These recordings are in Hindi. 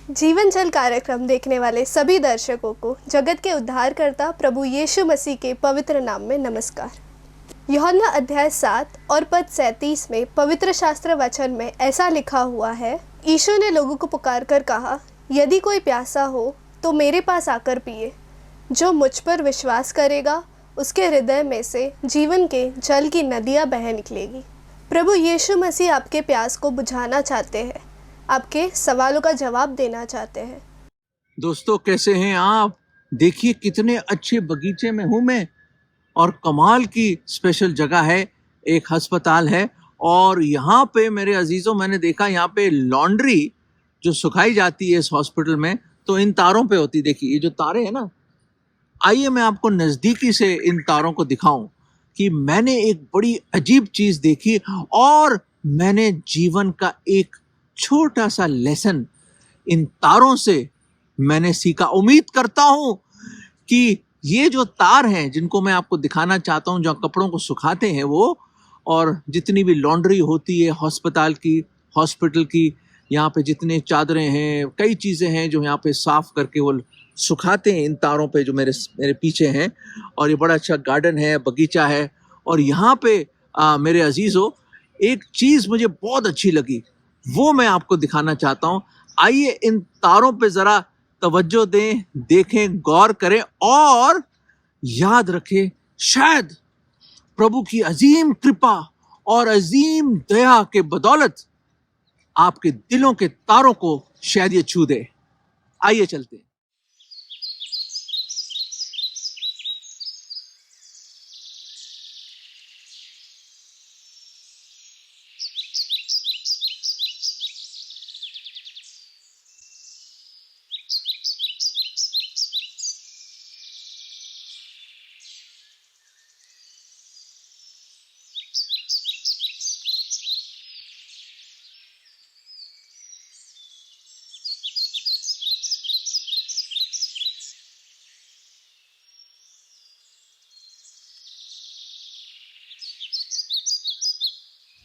जीवन जल कार्यक्रम देखने वाले सभी दर्शकों को जगत के उद्धारकर्ता प्रभु यीशु मसीह के पवित्र नाम में नमस्कार। यूहन्ना अध्याय 7 और पद 37 में पवित्र शास्त्र वचन में ऐसा लिखा हुआ है, यीशु ने लोगों को पुकार कर कहा, यदि कोई प्यासा हो तो मेरे पास आकर पिए। जो मुझ पर विश्वास करेगा उसके हृदय में से जीवन के जल की नदियाँ बह निकलेगी। प्रभु यीशु मसीह आपके प्यास को बुझाना चाहते हैं, आपके सवालों का जवाब देना चाहते हैं। दोस्तों, कैसे हैं आप? देखिए कितने अच्छे बगीचे में हूं मैं, और कमाल की स्पेशल जगह है, एक अस्पताल है। और यहाँ पे मेरे अजीजों, मैंने देखा यहाँ पे लॉन्ड्री जो सुखाई जाती है इस हॉस्पिटल में, तो इन तारों पे होती। देखिए ये जो तारे हैं ना, आइए मैं आपको नजदीकी से इन तारों को दिखाऊं कि मैंने एक बड़ी अजीब चीज देखी और मैंने जीवन का एक छोटा सा लेसन इन तारों से मैंने सीखा। उम्मीद करता हूं कि ये जो तार हैं जिनको मैं आपको दिखाना चाहता हूं, जहां कपड़ों को सुखाते हैं वो, और जितनी भी लॉन्ड्री होती है हॉस्पिटल की, यहाँ पे जितने चादरें हैं, कई चीजें हैं जो यहाँ पे साफ करके वो सुखाते हैं इन तारों पे जो मेरे पीछे हैं। और ये बड़ा अच्छा गार्डन है, बगीचा है। और यहाँ पे मेरे अजीजों, एक चीज मुझे बहुत अच्छी लगी, वो मैं आपको दिखाना चाहता हूं। आइए इन तारों पे जरा तवज्जो दें, देखें, गौर करें और याद रखें, शायद प्रभु की अजीम कृपा और अजीम दया के बदौलत आपके दिलों के तारों को शायद ये छू दे। आइए चलते हैं।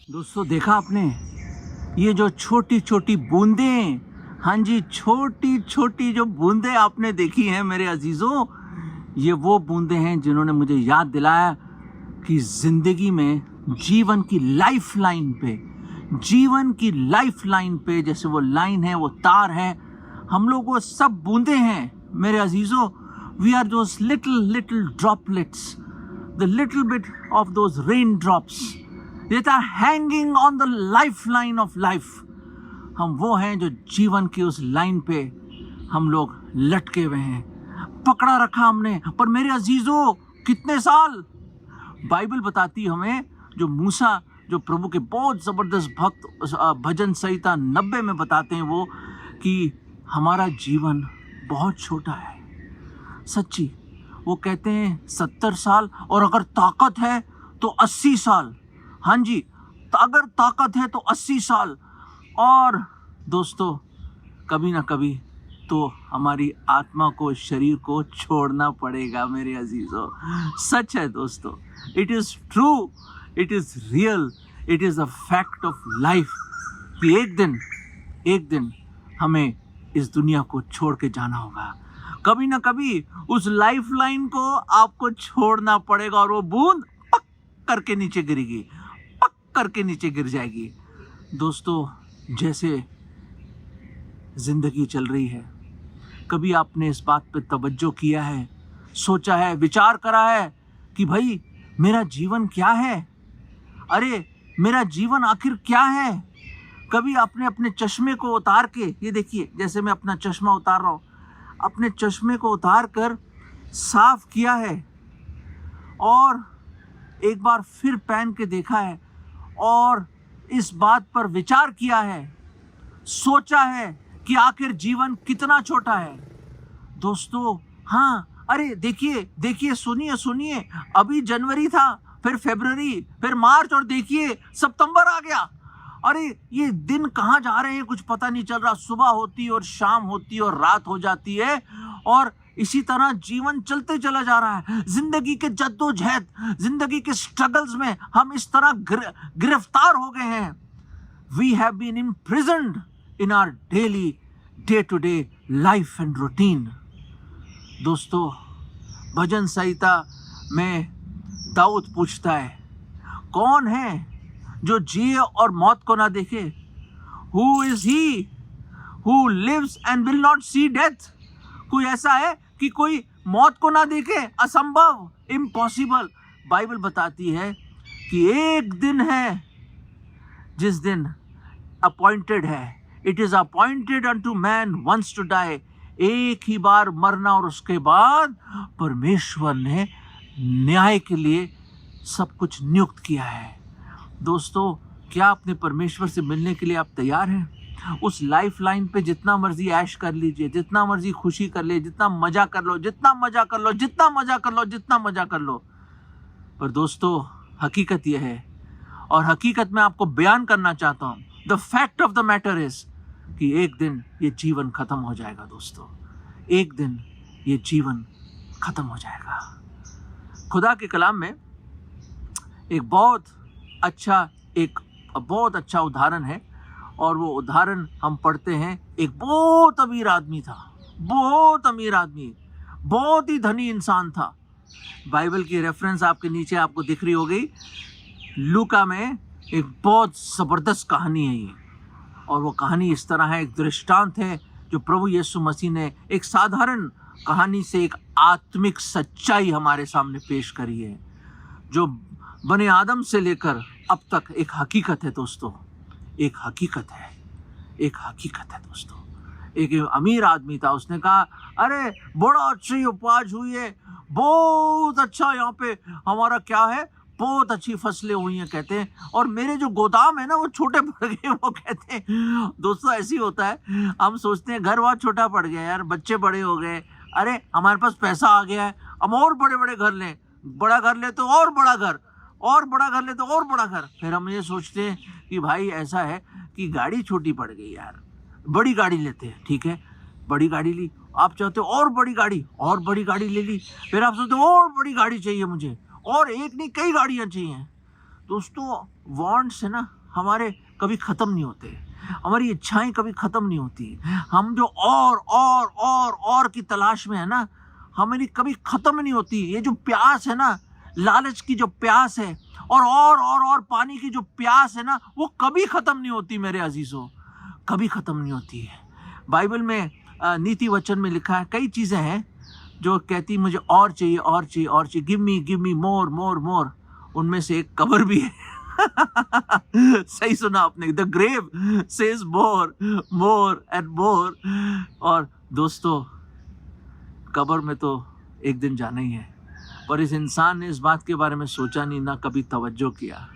दोस्तों, देखा आपने ये जो छोटी छोटी बूंदें? हाँ जी, छोटी छोटी जो बूंदें आपने देखी हैं मेरे अजीजों, ये वो बूंदें हैं जिन्होंने मुझे याद दिलाया कि जिंदगी में जीवन की लाइफ लाइन पे जैसे वो लाइन है, वो तार है, हम लोग वो सब बूंदें हैं मेरे अजीजों। We are those little droplets, the little bit of those rain drops that are hanging on the lifeline of life। हम वो हैं जो जीवन की उस लाइन पे हम लोग लटके हुए हैं, पकड़ा रखा हमने। पर मेरे अजीजों, कितने साल? बाइबल बताती हमें, जो मूसा, जो प्रभु के बहुत जबरदस्त भक्त, भजन संहिता 90 में बताते हैं वो, कि हमारा जीवन बहुत छोटा है। सच्ची, वो कहते हैं 70 साल, और अगर ताकत है तो 80 साल। हाँ जी, अगर ताकत है तो 80 साल। और दोस्तों, कभी ना कभी तो हमारी आत्मा को, शरीर को छोड़ना पड़ेगा मेरे अजीजों। सच है दोस्तों, it is true, it is real, it is a fact of life कि एक दिन हमें इस दुनिया को छोड़ के जाना होगा। कभी ना कभी उस लाइफ लाइन को आपको छोड़ना पड़ेगा, और वो बूंद पक करके नीचे गिरेगी, करके नीचे गिर जाएगी। दोस्तों, जैसे जिंदगी चल रही है, कभी आपने इस बात पे तवज्जो किया है, सोचा है, विचार करा है कि भाई मेरा जीवन क्या है? अरे मेरा जीवन आखिर क्या है? कभी आपने अपने चश्मे को उतार के, ये देखिए जैसे मैं अपना चश्मा उतार रहा हूं, अपने चश्मे को उतार कर साफ किया है और एक बार फिर पहन के देखा है, और इस बात पर विचार किया है, सोचा है कि आखिर जीवन कितना छोटा है। दोस्तों, हाँ, अरे देखिए, सुनिए, अभी जनवरी था, फिर फरवरी, फिर मार्च, और देखिए सितंबर आ गया। अरे ये दिन कहाँ जा रहे हैं कुछ पता नहीं चल रहा। सुबह होती है और शाम होती है और रात हो जाती है, और इसी तरह जीवन चलते चला जा रहा है। जिंदगी के जद्दोजहद, जिंदगी के स्ट्रगल्स में हम इस तरह गिरफ्तार हो गए हैं। We have been imprisoned in our day to day life and routine. दोस्तों, भजन संहिता में दाऊद पूछता है, कौन है जो जिए और मौत को ना देखे? Who is he who lives and will not see death? कोई ऐसा है कि कोई मौत को ना देखे? असंभव, इम्पॉसिबल। बाइबल बताती है कि एक दिन है जिस दिन अपॉइंटेड है। It is appointed unto man once to die. एक ही बार मरना और उसके बाद परमेश्वर ने न्याय के लिए सब कुछ नियुक्त किया है। दोस्तों, क्या अपने परमेश्वर से मिलने के लिए आप तैयार हैं? उस लाइफ लाइन पे जितना मर्जी ऐश कर लीजिए, जितना मर्जी खुशी कर ले, जितना मजा कर लो, जितना मजा कर लो, जितना मजा कर लो, जितना मजा कर लो। पर दोस्तों, हकीकत यह है, और हकीकत में आपको बयान करना चाहता हूं, the fact of the matter is कि एक दिन ये जीवन खत्म हो जाएगा। दोस्तों, एक दिन ये जीवन खत्म हो जाएगा। खुदा के कलाम में एक बहुत अच्छा उदाहरण है, और वो उदाहरण हम पढ़ते हैं। एक बहुत अमीर आदमी था, बहुत अमीर आदमी, बहुत ही धनी इंसान था। बाइबल की रेफरेंस आपके नीचे आपको दिख रही होगी। लूका में एक बहुत ज़बरदस्त कहानी है ये, और वो कहानी इस तरह है, एक दृष्टांत है जो प्रभु यीशु मसीह ने एक साधारण कहानी से एक आत्मिक सच्चाई हमारे सामने पेश करी है, जो बने आदम से लेकर अब तक एक हकीकत है। दोस्तों, एक हकीकत है, एक हकीकत है। दोस्तों, एक अमीर आदमी था, उसने कहा, अरे बड़ा अच्छी उपज हुई है, बहुत अच्छा, यहाँ पे हमारा क्या है, बहुत अच्छी फसलें हुई हैं कहते हैं, और मेरे जो गोदाम है ना वो छोटे पड़ गए। वो कहते हैं, दोस्तों ऐसी होता है, हम सोचते हैं घर बहुत छोटा पड़ गया यार, बच्चे बड़े हो गए, अरे हमारे पास पैसा आ गया है, हम और बड़े बड़े घर लें, बड़ा घर ले तो और बड़ा घर, और बड़ा घर ले तो और बड़ा घर। फिर हम ये सोचते हैं कि भाई ऐसा है कि गाड़ी छोटी पड़ गई यार, बड़ी गाड़ी लेते हैं। ठीक है, बड़ी गाड़ी ली, आप चाहते हो और बड़ी गाड़ी, और बड़ी गाड़ी ले ली। फिर आप सोचते हो और बड़ी गाड़ी चाहिए मुझे, और एक नहीं कई गाड़ियाँ चाहिए। दोस्तों, वांट्स है ना हमारे कभी ख़त्म नहीं होते, हमारी इच्छाएं कभी ख़त्म नहीं होती। हम जो और की तलाश में है ना, हमारी कभी ख़त्म नहीं होती। ये जो प्यास है ना, लालच की जो प्यास है, और पानी की जो प्यास है ना, वो कभी ख़त्म नहीं होती मेरे अजीज़ों, कभी ख़त्म नहीं होती है। बाइबल में नीति वचन में लिखा है, कई चीज़ें हैं जो कहती मुझे और चाहिए, और चाहिए, और चाहिए, गिव मी मोर मोर मोर। उनमें से एक कब्र भी है। सही सुना आपने, the grave says more more and more. और दोस्तों, कब्र में तो एक दिन जाना ही है, पर इस इंसान ने इस बात के बारे में सोचा नहीं, ना कभी तवज्जो किया।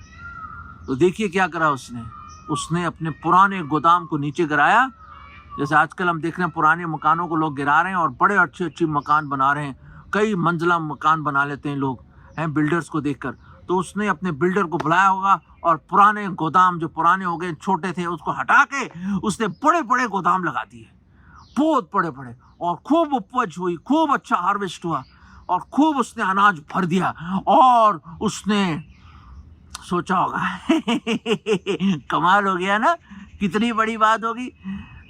तो देखिए क्या करा उसने अपने पुराने गोदाम को नीचे गिराया। जैसे आजकल हम देख रहे हैं पुराने मकानों को लोग गिरा रहे हैं और बड़े अच्छे मकान बना रहे हैं, कई मंजिला मकान बना लेते हैं लोग, हैं बिल्डर्स को देखकर। तो उसने अपने बिल्डर को बुलाया होगा और पुराने गोदाम जो पुराने हो गए, छोटे थे, उसको हटा के उसने बड़े बड़े गोदाम लगा दिए, बहुत बड़े बड़े, और खूब उपज हुई, खूब अच्छा हार्वेस्ट हुआ, और खूब उसने अनाज भर दिया। और उसने सोचा होगा कमाल हो गया ना, कितनी बड़ी बात होगी।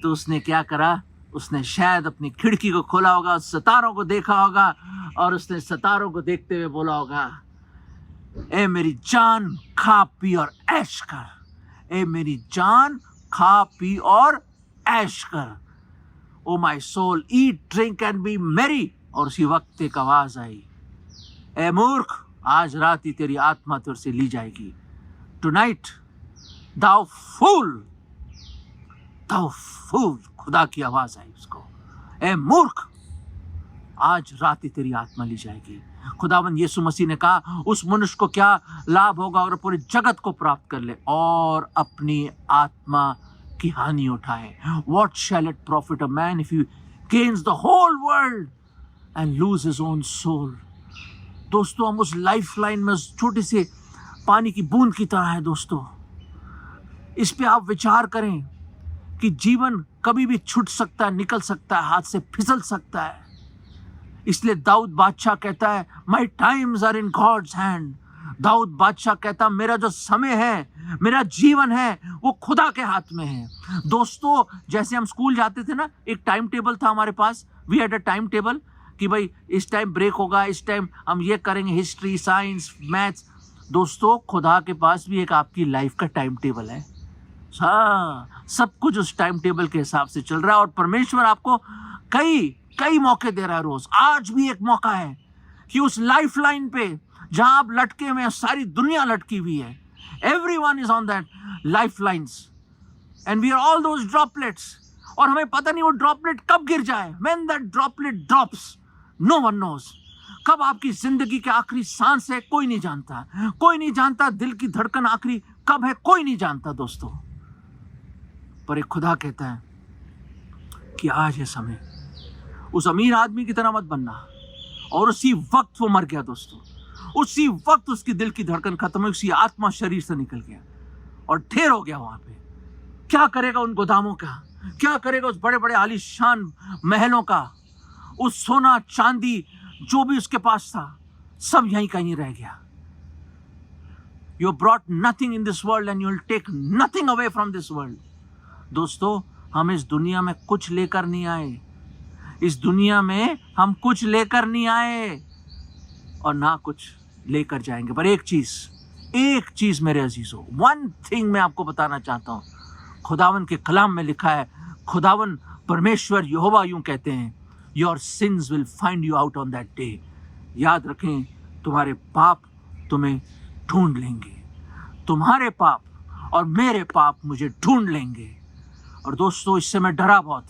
तो उसने क्या करा, उसने शायद अपनी खिड़की को खोला होगा, सितारों को देखा होगा, और उसने सितारों को देखते हुए बोला होगा, ए मेरी जान खा पी और ऐश कर, ए मेरी जान खा पी और ऐश कर, O my soul eat drink and be merry. और उसी वक्त एक आवाज आई, ए मूर्ख, आज रात ही तेरी आत्मा तुझ से ली जाएगी। टुनाइट दाउ फूल, दाउ फूल। खुदा की आवाज आई उसको, ए मूर्ख, आज रात ही तेरी आत्मा ली जाएगी। खुदावंद यीशु मसीह ने कहा, उस मनुष्य को क्या लाभ होगा अगर पूरे जगत को प्राप्त कर ले और अपनी आत्मा की हानि उठाए। What shall it profit a man if he gains the whole world and lose his own soul? दोस्तों, हम उस लाइफ लाइन में छोटे से पानी की बूंद की तरह है। दोस्तों, इस पे आप विचार करें कि जीवन कभी भी छूट सकता है, निकल सकता है, हाथ से फिसल सकता है। इसलिए दाऊद बादशाह कहता है, my times are in God's hand. दाऊद बादशाह कहता मेरा जो समय है, मेरा जीवन है, वो खुदा के हाथ में है। दोस्तों, जैसे हम स्कूल जाते थे ना, एक टाइम टेबल था हमारे पास, we had a time table कि भाई इस टाइम ब्रेक होगा, इस टाइम हम ये करेंगे, हिस्ट्री, साइंस, मैथ्स। दोस्तों, खुदा के पास भी एक आपकी लाइफ का टाइम टेबल है। हाँ, सब कुछ उस टाइम टेबल के हिसाब से चल रहा है और परमेश्वर आपको कई मौके दे रहा है रोज। आज भी एक मौका है कि उस लाइफ लाइन पे जहां आप लटके हुए हैं, सारी दुनिया लटकी हुई है, everyone is on that life lines and we are all those droplets, और हमें पता नहीं वो ड्रॉपलेट कब गिर जाए। When that droplet drops, no one knows. कब आपकी जिंदगी के आखिरी सांस है, कोई नहीं जानता। कोई नहीं जानता दिल की धड़कन आखिरी कब है, कोई नहीं जानता दोस्तों। पर एक खुदा कहता है कि आज है समय। उस अमीर आदमी की तरह मत बनना। और उसी वक्त वो मर गया दोस्तों। उसी वक्त उसकी दिल की धड़कन खत्म हुई, उसकी आत्मा शरीर से निकल गया और ढेर हो गया वहां पे। क्या करेगा उन गोदामों का, क्या करेगा उस बड़े बड़े आलीशान महलों का, उस सोना चांदी जो भी उसके पास था, सब यहीं कहीं रह गया। You brought nothing in this world and you will take nothing away from this world. दोस्तों, हम इस दुनिया में कुछ लेकर नहीं आए। इस दुनिया में हम कुछ लेकर नहीं आए और ना कुछ लेकर जाएंगे। पर एक चीज मेरे अजीजों, वन थिंग मैं आपको बताना चाहता हूँ। खुदावन के कलाम में लिखा है, खुदावन परमेश्वर यहोवा यूं कहते हैं, your sins will find you out on that day. याद रखें, तुम्हारे पाप तुम्हें ढूंढ लेंगे। तुम्हारे पाप और मेरे पाप मुझे ढूंढ लेंगे। और दोस्तों, इससे मैं डरा बहुत,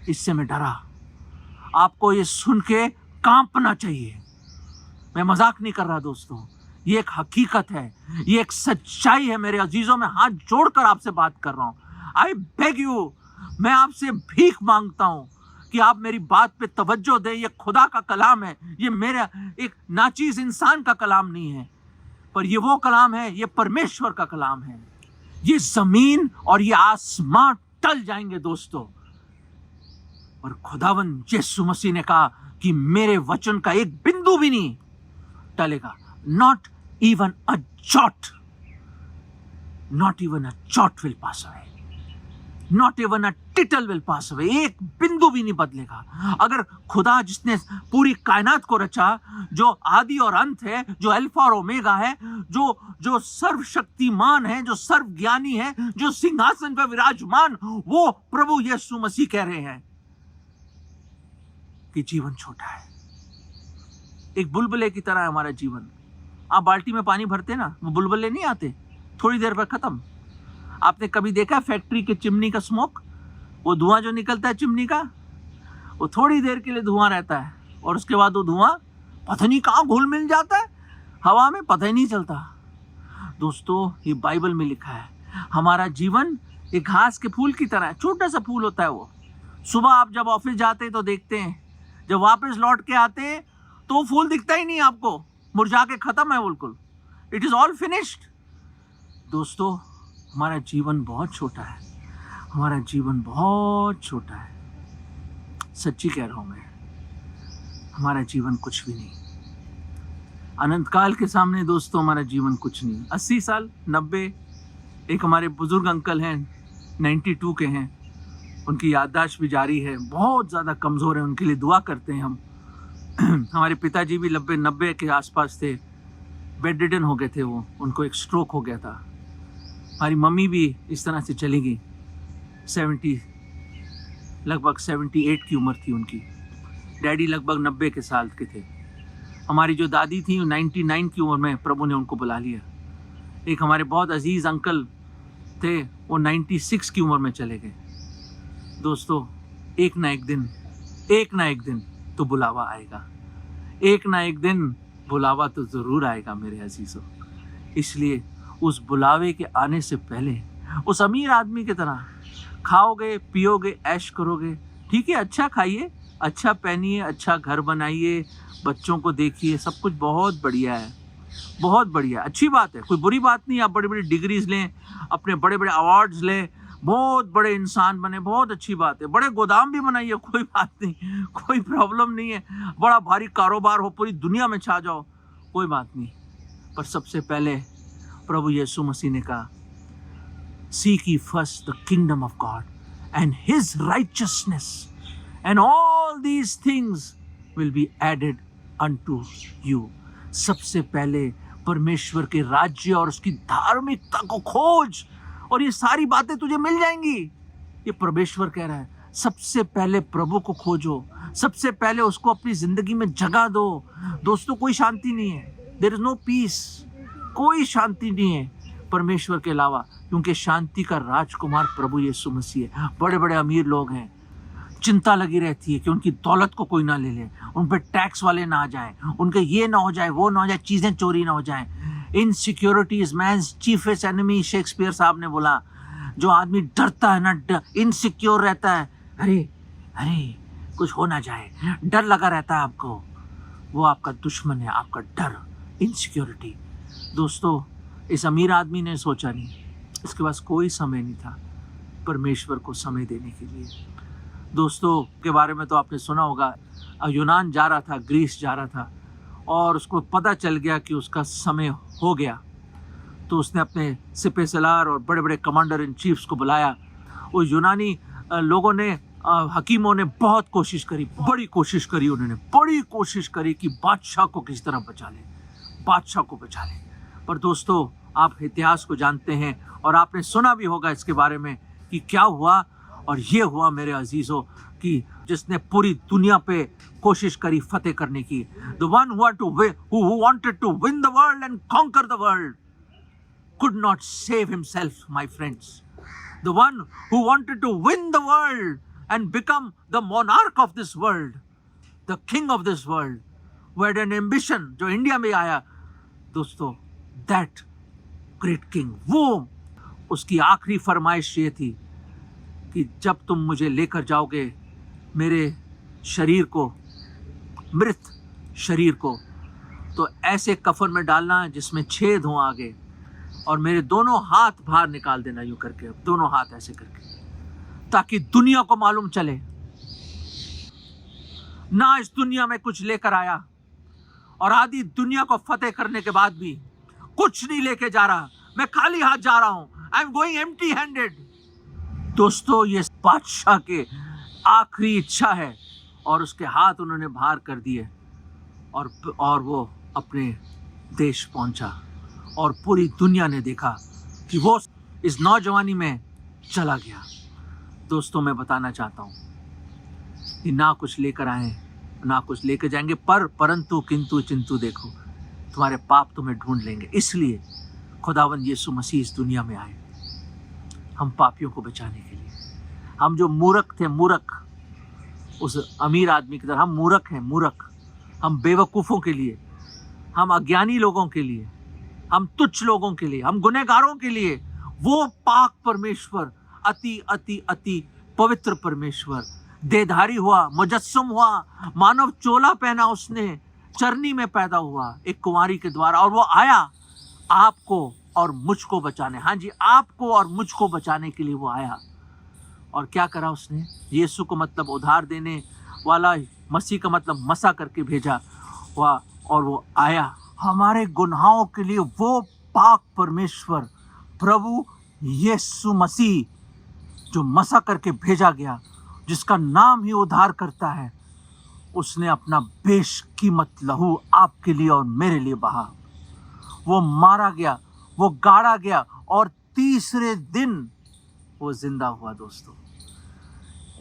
इससे मैं डरा। आपको ये सुन के कांपना चाहिए। मैं मजाक नहीं कर रहा दोस्तों, ये एक हकीकत है, ये एक सच्चाई है मेरे अजीजों। मैं हाथ जोड़कर आपसे बात कर रहा हूं। आई बेग यू, मैं आपसे भीख मांगता हूं कि आप मेरी बात पे तवज्जो दें। ये खुदा का कलाम है, ये मेरा एक नाचीज इंसान का कलाम नहीं है, पर ये वो कलाम है, ये परमेश्वर का कलाम है। ये जमीन और ये आसमान टल जाएंगे दोस्तों, और खुदावन यीशु मसीह ने कहा कि मेरे वचन का एक बिंदु भी नहीं टलेगा। Not even a jot, not even a jot will pass away, not even a tittle will pass away. एक बिंदु भी नहीं बदलेगा। अगर खुदा जिसने पूरी कायनात को रचा, जो आदि और अंत है, जो अल्फा और ओमेगा है, जो सर्वशक्तिमान है, जो सर्वज्ञानी है, जो सिंहासन पर विराजमान, वो प्रभु यीशु मसीह कह रहे हैं कि जीवन छोटा है, एक बुलबुले की तरह है हमारा जीवन। आप बाल्टी में पानी भरते ना, वो बुलबुले नहीं आते, थोड़ी देर पर खत्म। आपने कभी देखा फैक्ट्री के चिमनी का स्मोक, वो धुआं जो निकलता है चिमनी का, वो थोड़ी देर के लिए धुआं रहता है और उसके बाद वो धुआं पता नहीं कहाँ घुल मिल जाता है हवा में, पता ही नहीं चलता। दोस्तों, ये बाइबल में लिखा है, हमारा जीवन एक घास के फूल की तरह है। छोटा सा फूल होता है वो। सुबह आप जब ऑफिस जाते हैं तो देखते हैं, जब वापस लौट के आते हैं तो फूल दिखता ही नहीं आपको, मुरझा के खत्म है बिल्कुल। It is all finished. दोस्तों, हमारा जीवन बहुत छोटा है, हमारा जीवन बहुत छोटा है। सच्ची कह रहा हूं मैं, हमारा जीवन कुछ भी नहीं। अनंत काल के सामने दोस्तों हमारा जीवन कुछ नहीं। 80 साल, 90। एक हमारे बुजुर्ग अंकल हैं, 92 के हैं, उनकी याददाश्त भी जारी है, बहुत ज़्यादा कमज़ोर है, उनके लिए दुआ करते हैं हम। हमारे पिताजी भी 90 के आसपास थे, बेड रिडन हो गए थे वो, उनको एक स्ट्रोक हो गया था। हमारी मम्मी भी इस तरह से चली गई, 70, लगभग 78 की उम्र थी उनकी। डैडी लगभग 90 के साल के थे। हमारी जो दादी थी 99 की उम्र में प्रभु ने उनको बुला लिया। एक हमारे बहुत अजीज़ अंकल थे, वो 96 की उम्र में चले गए। दोस्तों, एक ना एक दिन तो बुलावा आएगा, एक ना एक दिन बुलावा तो ज़रूर आएगा मेरे अजीज़ों। इसलिए उस बुलावे के आने से पहले उस अमीर आदमी की तरह खाओगे, पियोगे, ऐश करोगे, ठीक है, अच्छा खाइए, अच्छा पहनिए, अच्छा घर बनाइए, बच्चों को देखिए, सब कुछ बहुत बढ़िया है, बहुत बढ़िया, अच्छी बात है, कोई बुरी बात नहीं। आप बड़ी बड़ी डिग्रीज लें, अपने बड़े बड़े अवार्ड्स लें, बहुत बड़े इंसान बने, बहुत अच्छी बात है। बड़े गोदाम भी बनाइए, कोई बात नहीं, कोई प्रॉब्लम नहीं है। बड़ा भारी कारोबार हो, पूरी दुनिया में छा जाओ, कोई बात नहीं। पर सबसे पहले प्रभु यीशु मसीह ने कहा, Seek ye first the kingdom of God and His righteousness, and all these things will be added unto you. सबसे पहले परमेश्वर के राज्य और उसकी धार्मिकता को खोज और ये सारी बातें तुझे मिल जाएंगी। ये परमेश्वर कह रहा है, सबसे पहले प्रभु को खोजो, सबसे पहले उसको अपनी जिंदगी में जगह दो। दोस्तों, कोई शांति नहीं है, देयर इज नो पीस, कोई शांति नहीं है परमेश्वर के अलावा, क्योंकि शांति का राजकुमार प्रभु यीशु मसीह है। बड़े बड़े अमीर लोग हैं, चिंता लगी रहती है कि उनकी दौलत को कोई ना ले ले, उन पर टैक्स वाले ना आ जाए, उनके ये ना हो जाए, वो ना हो जाए, चीज़ें चोरी ना हो जाए। Insecurity is man's chiefest enemy, Shakespeare साहब ने बोला। जो आदमी डरता है ना, इनसिक्योर रहता है, अरे कुछ हो ना जाए, डर लगा रहता है आपको, वो आपका दुश्मन है, आपका डर, इनसिक्योरिटी। दोस्तों, इस अमीर आदमी ने सोचा नहीं, इसके पास कोई समय नहीं था परमेश्वर को समय देने के लिए। दोस्तों के बारे में तो आपने सुना होगा, यूनान जा रहा था, ग्रीस जा रहा था, और उसको पता चल गया कि उसका समय हो गया, तो उसने अपने सिपह सलार और बड़े बड़े कमांडर इन चीफ्स को बुलाया। वो यूनानी लोगों ने, हकीमों ने बहुत कोशिश करी, बड़ी कोशिश करी, उन्होंने बड़ी कोशिश करी कि बादशाह को किस तरह बचा ले, बादशाह को बचा ले। पर दोस्तों, आप इतिहास को जानते हैं और आपने सुना भी होगा इसके बारे में कि क्या हुआ। और ये हुआ मेरे अजीजों कि जिसने पूरी दुनिया पे कोशिश करी फतेह करने की, the one who wanted to win the world and conquer the world could not save himself, my friends. The one who wanted to win the world and become the monarch of this world, the king of this world, who had an ambition, जो इंडिया में आया दोस्तों, that great king, वो उसकी आखिरी फरमाइश ये थी कि जब तुम मुझे लेकर जाओगे, मेरे शरीर को, मृत शरीर को, तो ऐसे कफन में डालना जिसमें छेद हो आगे, और मेरे दोनों हाथ बाहर निकाल देना, यूं करके, दोनों हाथ ऐसे करके, ताकि दुनिया को मालूम चले ना इस दुनिया में कुछ लेकर आया, और आधी दुनिया को फतेह करने के बाद भी कुछ नहीं लेके जा रहा, मैं खाली हाथ जा रहा हूं, I am going empty handed. दोस्तों, ये बादशाह के आखिरी इच्छा है, और उसके हाथ उन्होंने बाहर कर दिए, और वो अपने देश पहुंचा, और पूरी दुनिया ने देखा कि वो इस नौजवानी में चला गया। दोस्तों, मैं बताना चाहता हूँ कि ना कुछ लेकर आए, ना कुछ लेकर जाएंगे, परंतु किंतु चिंतु देखो, तुम्हारे पाप तुम्हें ढूंढ लेंगे। इसलिए खुदावंद यीशु मसीह इस दुनिया में आए, हम पापियों को बचाने के लिए। हम जो मूर्ख थे, मूर्ख, उस अमीर आदमी की तरह हम मूर्ख हैं, मूर्ख, हम बेवकूफ़ों के लिए, हम अज्ञानी लोगों के लिए, हम तुच्छ लोगों के लिए, हम गुनहगारों के लिए, वो पाक परमेश्वर, अति अति अति पवित्र परमेश्वर देहधारी हुआ, मुजस्सम हुआ, मानव चोला पहना उसने, चरनी में पैदा हुआ एक कुंवारी के द्वारा, और वो आया आपको और मुझको बचाने। हाँ जी, आपको और मुझको बचाने के लिए वो आया। और क्या करा उसने? यीशु को मतलब उधार देने वाला, मसीह का मतलब मसा करके भेजा हुआ, और वो आया हमारे गुनाहों के लिए। वो पाक परमेश्वर प्रभु यीशु मसीह जो मसा करके भेजा गया, जिसका नाम ही उद्धार करता है, उसने अपना बेशकीमत लहू आपके लिए और मेरे लिए बहा। वो मारा गया, वो गाड़ा गया, और तीसरे दिन वो जिंदा हुआ। दोस्तों,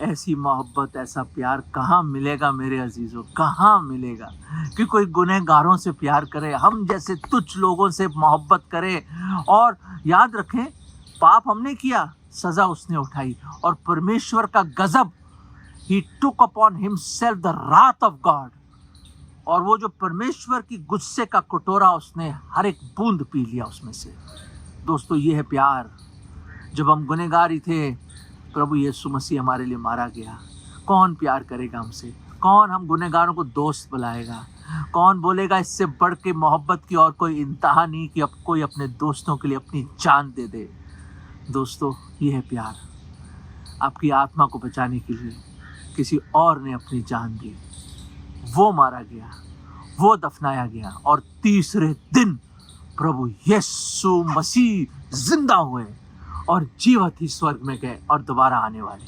ऐसी मोहब्बत, ऐसा प्यार कहाँ मिलेगा मेरे अजीजों, कहाँ मिलेगा कि कोई गुनहगारों से प्यार करे, हम जैसे तुच्छ लोगों से मोहब्बत करे। और याद रखें, पाप हमने किया, सजा उसने उठाई, और परमेश्वर का गजब, ही टुक upon himself the Wrath of God, और वो जो परमेश्वर की गुस्से का कटोरा, उसने हर एक बूंद पी लिया उसमें से। दोस्तों, ये है प्यार। जब हम गुनहगार ही थे, प्रभु यीशु मसीह हमारे लिए मारा गया। कौन प्यार करेगा हमसे? कौन हम गुनहगारों को दोस्त बुलाएगा? कौन बोलेगा इससे बढ़ के मोहब्बत की और कोई इंतहा नहीं कि अब कोई अपने दोस्तों के लिए अपनी जान दे दे। दोस्तों, ये है प्यार। आपकी आत्मा को बचाने के लिए किसी और ने अपनी जान दी, वो मारा गया, वो दफनाया गया, और तीसरे दिन प्रभु यीशु मसीह जिंदा हुए और जीवित ही स्वर्ग में गए और दोबारा आने वाले।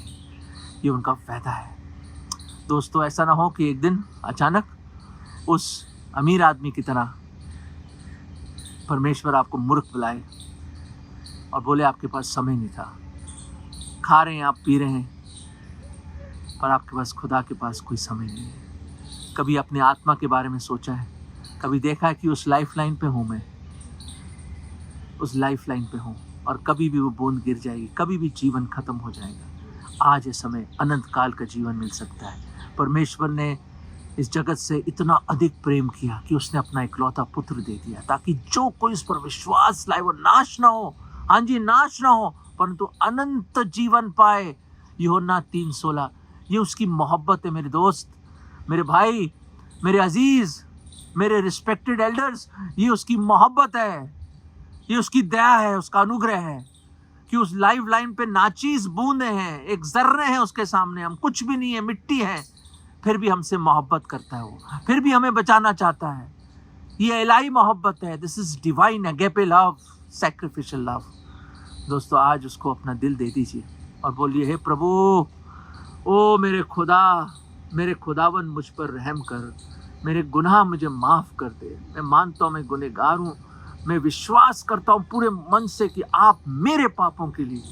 ये उनका वादा है। दोस्तों, ऐसा ना हो कि एक दिन अचानक उस अमीर आदमी की तरह परमेश्वर आपको मूर्ख बुलाए और बोले आपके पास समय नहीं था। खा रहे हैं आप, पी रहे हैं, पर आपके पास खुदा के पास कोई समय नहीं है। कभी अपने आत्मा के बारे में सोचा है? कभी देखा है कि उस लाइफ लाइन पे हूँ मैं, उस लाइफ लाइन पे हूँ और कभी भी वो बूंद गिर जाएगी, कभी भी जीवन खत्म हो जाएगा। आज ये समय अनंत काल का जीवन मिल सकता है। परमेश्वर ने इस जगत से इतना अधिक प्रेम किया कि उसने अपना इकलौता पुत्र दे दिया, ताकि जो कोई इस पर विश्वास लाए वो नाश ना हो, हाँ जी नाश ना हो, परंतु अनंत जीवन पाए। यूहन्ना 3:16। ये उसकी मोहब्बत है मेरे दोस्त, मेरे भाई, मेरे अजीज, मेरे रिस्पेक्टेड एल्डर्स। ये उसकी मोहब्बत है, ये उसकी दया है, उसका अनुग्रह है कि उस लाइफ लाइन पे नाचीज बूंदे हैं, एक जर्रे हैं उसके सामने, हम कुछ भी नहीं है, मिट्टी है, फिर भी हमसे मोहब्बत करता है वो, फिर भी हमें बचाना चाहता है। ये इलाही मोहब्बत है। This is divine agape love, sacrificial love. दोस्तों, आज उसको अपना दिल दे दीजिए और बोलिए, हे प्रभु, ओ मेरे खुदा, मेरे खुदावन, मुझ पर रहम कर, मेरे गुनाह मुझे माफ़ कर दे। मैं मानता हूँ मैं गुनहगार हूँ, मैं विश्वास करता हूँ पूरे मन से कि आप मेरे पापों के लिए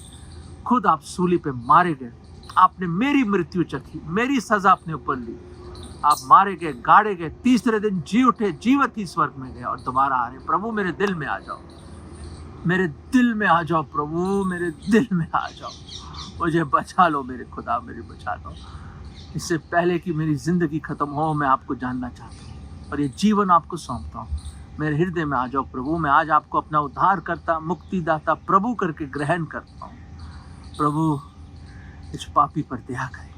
खुद आप सूली पे मारे गए, आपने मेरी मृत्यु चखी, मेरी सज़ा अपने ऊपर ली, आप मारे गए, गाड़े गए, तीसरे दिन जी उठे, जीवित ही स्वर्ग में गए और दोबारा आ रहे। प्रभु मेरे दिल में आ जाओ, मेरे दिल में आ जाओ प्रभु, मेरे दिल में आ जाओ, मुझे बचा लो मेरे खुदा, मेरे बचा लो। इससे पहले कि मेरी ज़िंदगी ख़त्म हो, मैं आपको जानना चाहता हूँ और ये जीवन आपको सौंपता हूँ। मेरे हृदय में आ जाओ प्रभु। मैं आज आपको अपना उद्धार करता, मुक्तिदाता प्रभु करके ग्रहण करता हूँ। प्रभु इस पापी पर दया करें।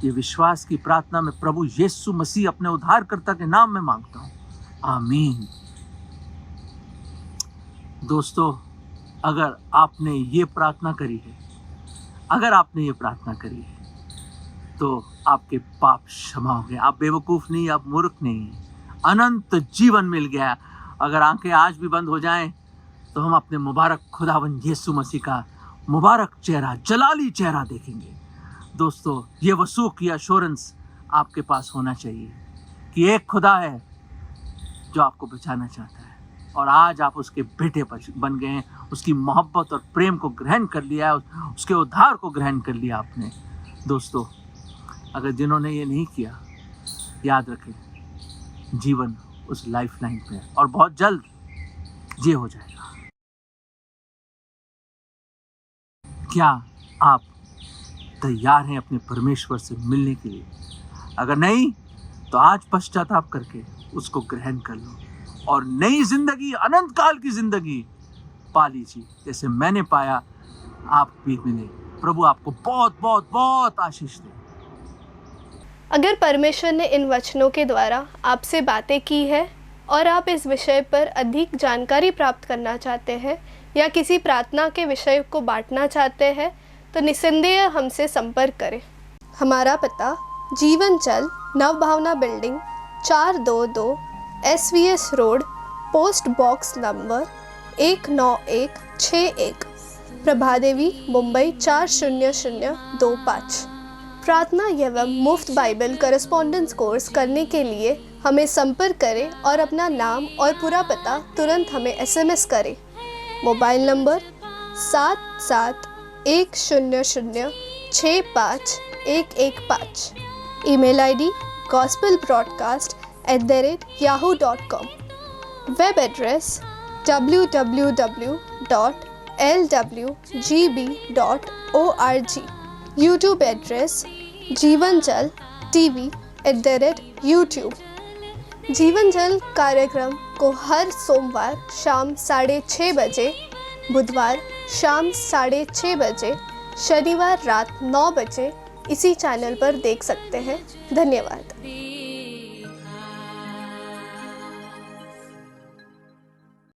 ये विश्वास की प्रार्थना में प्रभु यीशु मसीह अपने उद्धारकर्ता के नाम में मांगता हूँ, आमीन। दोस्तों, अगर आपने ये प्रार्थना करी है, अगर आपने ये प्रार्थना करी है, तो आपके पाप क्षमा हो गए। आप बेवकूफ़ नहीं, आप मूर्ख नहीं, अनंत जीवन मिल गया। अगर आंखें आज भी बंद हो जाएं, तो हम अपने मुबारक खुदावन यीशु मसीह का मुबारक चेहरा, जलाली चेहरा देखेंगे। दोस्तों, ये वसूख की एश्योरेंस आपके पास होना चाहिए कि एक खुदा है जो आपको बचाना चाहता है और आज आप उसके बेटे बन गए हैं। उसकी मोहब्बत और प्रेम को ग्रहण कर लिया है, उसके उद्धार को ग्रहण कर लिया आपने। दोस्तों, अगर जिन्होंने ये नहीं किया, याद रखें, जीवन उस लाइफ लाइन पे है और बहुत जल्द ये हो जाएगा। क्या आप तैयार हैं अपने परमेश्वर से मिलने के लिए? अगर नहीं, तो आज पश्चाताप करके उसको ग्रहण कर लो और नई जिंदगी, अनंत काल की जिंदगी पा लीजिए जैसे मैंने पाया। आप भी मिले। प्रभु आपको बहुत बहुत बहुत आशीष दे। अगर परमेश्वर ने इन वचनों के द्वारा आपसे बातें की है और आप इस विषय पर अधिक जानकारी प्राप्त करना चाहते हैं या किसी प्रार्थना के विषय को बांटना चाहते हैं, तो निस्संदेह हमसे संपर्क करें। हमारा पता Jeevan Jal, Nav Bhavna building, 422 SVS road, post box number 19161, Prabhadevi, Mumbai 40025। प्रार्थना एवं मुफ्त बाइबल करस्पॉन्डेंस कोर्स करने के लिए हमें संपर्क करें और अपना नाम और पूरा पता तुरंत हमें SMS करें। Mobile number 7710065115। Email ID gospelbroadcast@yahoo.com। Web address www.lwgb.org। YouTube address जीवन जल TV@YouTube। जीवन जल कार्यक्रम को हर सोमवार शाम 6:30 बजे, बुधवार शाम 6:30 बजे, शनिवार रात 9 बजे इसी चैनल पर देख सकते हैं। धन्यवाद।